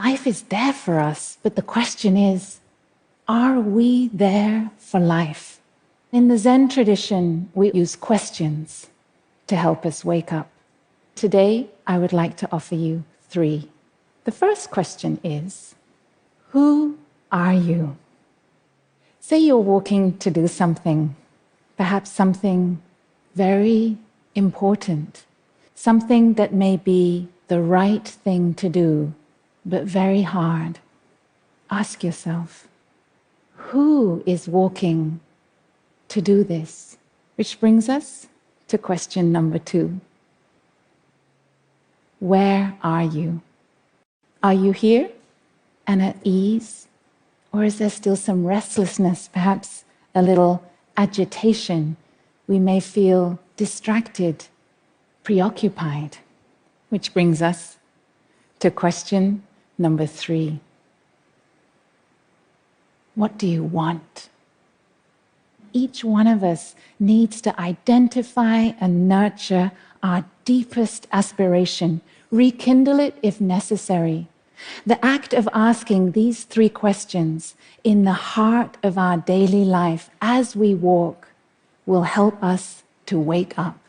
Life is there for us, but the question is, are we there for life? In the Zen tradition, we use questions to help us wake up. Today, I would like to offer you 3. The first question is, who are you? Say you're walking to do something, perhaps something very important, something that may be the right thing to do, but very hard. Ask yourself, who is walking to do this? Which brings us to question number 2. Where are you? Are you here and at ease? Or is there still some restlessness, perhaps a little agitation? We may feel distracted, preoccupied. Which brings us to question number 3. What do you want? Each one of us needs to identify and nurture our deepest aspiration, rekindle it if necessary. The act of asking these 3 questions in the heart of our daily life as we walk will help us to wake up.